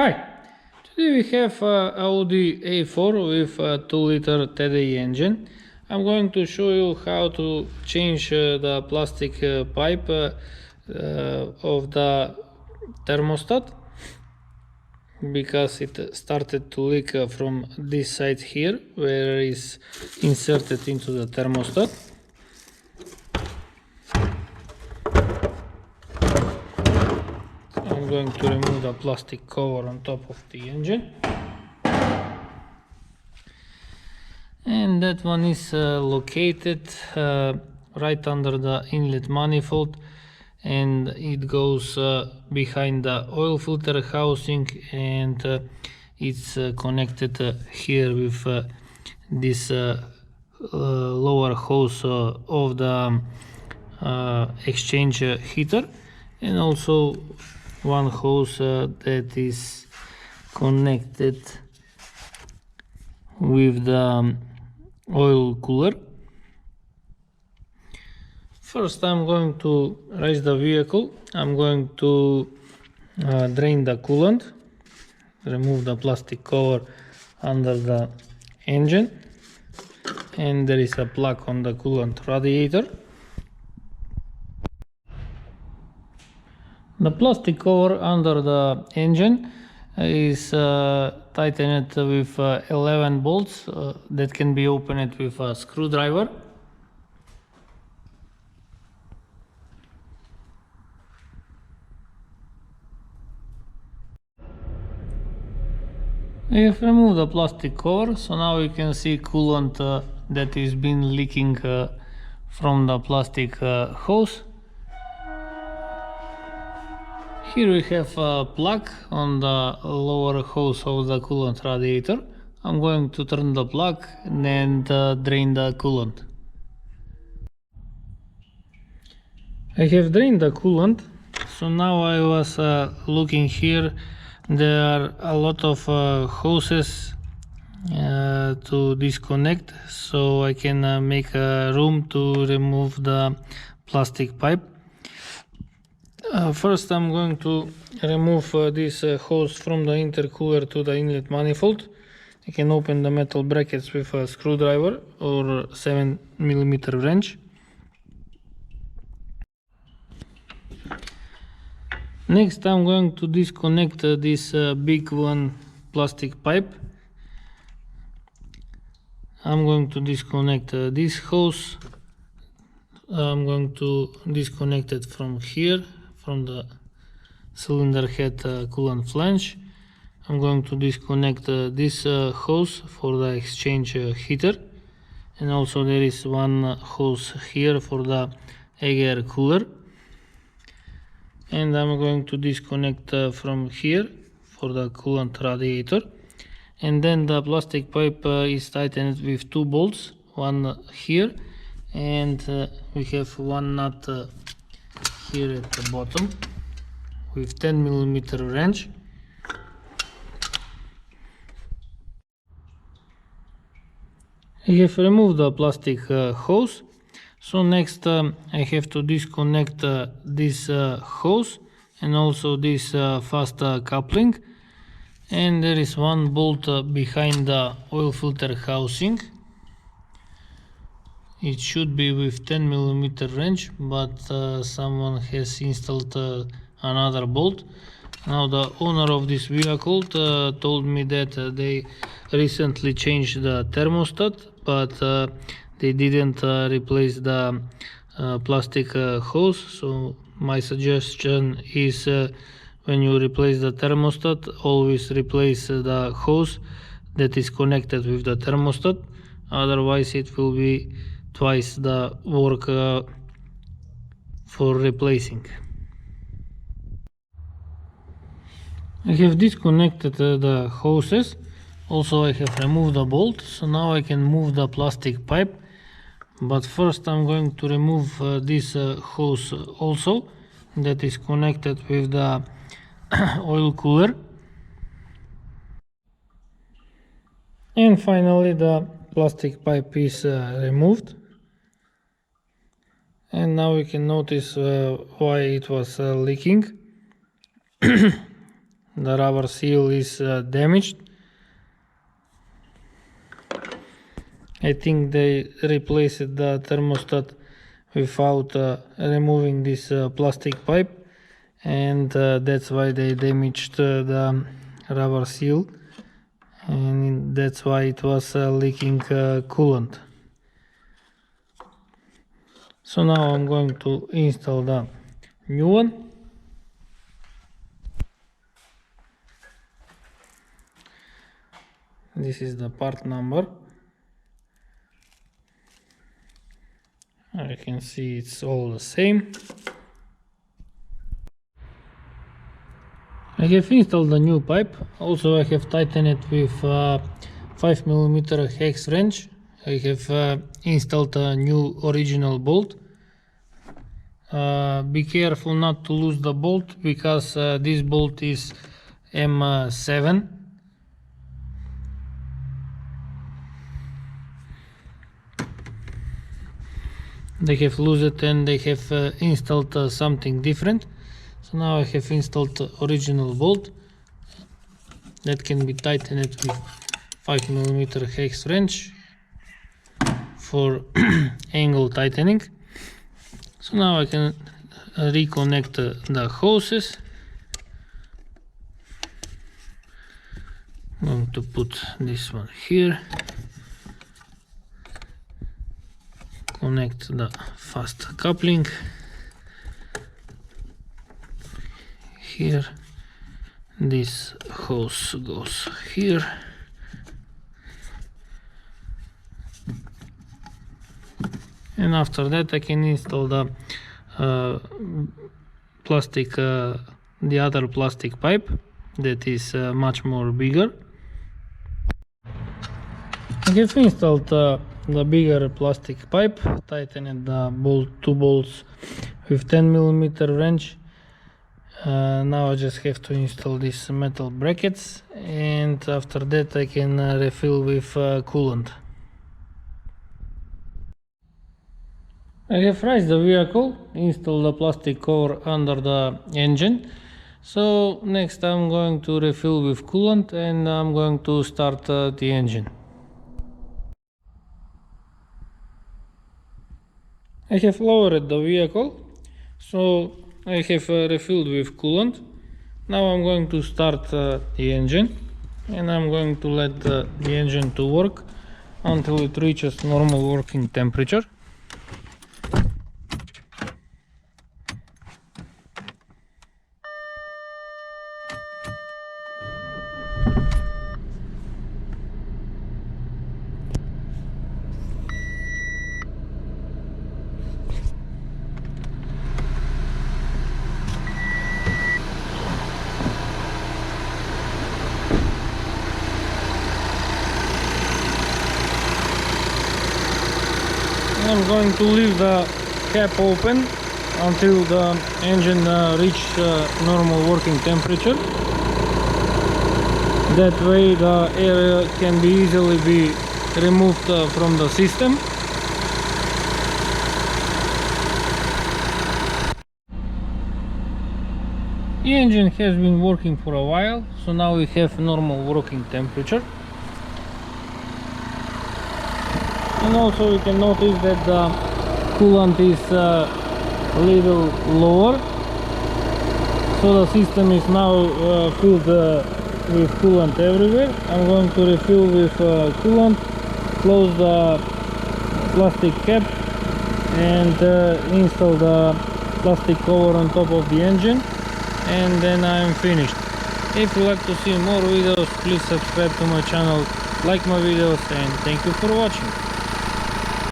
Hi, today we have Audi A4 with a 2-liter TDI engine. I'm going to show you how to change the plastic pipe of the thermostat, because it started to leak from this side here where it is inserted into the thermostat. I'm going to remove the plastic cover on top of the engine, and that one is located right under the inlet manifold, and it goes behind the oil filter housing, and it's connected here with this lower hose of the exchange heater, and also one hose that is connected with the oil cooler. First, I'm going to raise the vehicle. I'm going to drain the coolant, remove the plastic cover under the engine, and there is a plug on the coolant radiator. The plastic cover under the engine is tightened with 11 bolts that can be opened with a screwdriver. I have removed the plastic cover, so now you can see coolant that is been leaking from the plastic hose. Here we have a plug on the lower hose of the coolant radiator. I'm going to turn the plug and drain the coolant. I have drained the coolant, so now I was looking here. There are a lot of hoses to disconnect, so I can make room to remove the plastic pipe. First, I'm going to remove this hose from the intercooler to the inlet manifold. I can open the metal brackets with a screwdriver or 7mm wrench. Next, I'm going to disconnect this big one plastic pipe. I'm going to disconnect this hose. I'm going to disconnect it from here, from the cylinder head coolant flange. I'm going to disconnect this hose for the exchange heater, and also there is one hose here for the air cooler. And I'm going to disconnect from here for the coolant radiator, and then the plastic pipe is tightened with 2 bolts, one here, and we have one nut here at the bottom with 10mm wrench. I have removed the plastic hose, so next I have to disconnect this hose and also this fast coupling, and there is one bolt behind the oil filter housing. It should be with 10mm wrench, but someone has installed another bolt. Now the owner of this vehicle told me that they recently changed the thermostat, but they didn't replace the plastic hose. So my suggestion is, when you replace the thermostat, always replace the hose that is connected with the thermostat, otherwise it will be twice the work for replacing. I have disconnected the hoses. Also, I have removed the bolt, so now I can move the plastic pipe. But first I'm going to remove this hose also that is connected with the oil cooler. And finally the plastic pipe is removed. And now we can notice why it was leaking. the rubber seal is damaged. I think they replaced the thermostat without removing this plastic pipe, and that's why they damaged the rubber seal, and that's why it was leaking coolant. So now I'm going to install the new one. This is the part number. I can see it's all the same. I have installed the new pipe. Also I have tightened it with 5mm hex wrench. I have installed a new original bolt. Be careful not to lose the bolt, because this bolt is M7. They have lost it and they have installed something different. So now I have installed the original bolt that can be tightened with 5mm hex wrench for angle tightening. So now I can reconnect the hoses. I'm going to put this one here. Connect the fast coupling here. This hose goes here. And after that I can install the plastic, the other plastic pipe that is much more bigger. I have installed the bigger plastic pipe, tightened the two bolts with 10mm wrench. Now I just have to install these metal brackets, and after that I can refill with coolant. I have raised the vehicle, installed the plastic cover under the engine. So next I'm going to refill with coolant and I'm going to start the engine. I have lowered the vehicle, so I have refilled with coolant. Now I'm going to start the engine, and I'm going to let the engine to work until it reaches normal working temperature. I'm going to leave the cap open until the engine reaches normal working temperature. That way the air can be easily be removed from the system. The engine has been working for a while, so now we have normal working temperature. And also you can notice that the coolant is a little lower, so the system is now filled with coolant everywhere. I'm going to refill with coolant, close the plastic cap, and install the plastic cover on top of the engine, and then I'm finished. If you like to see more videos, please subscribe to my channel, like my videos, and thank you for watching.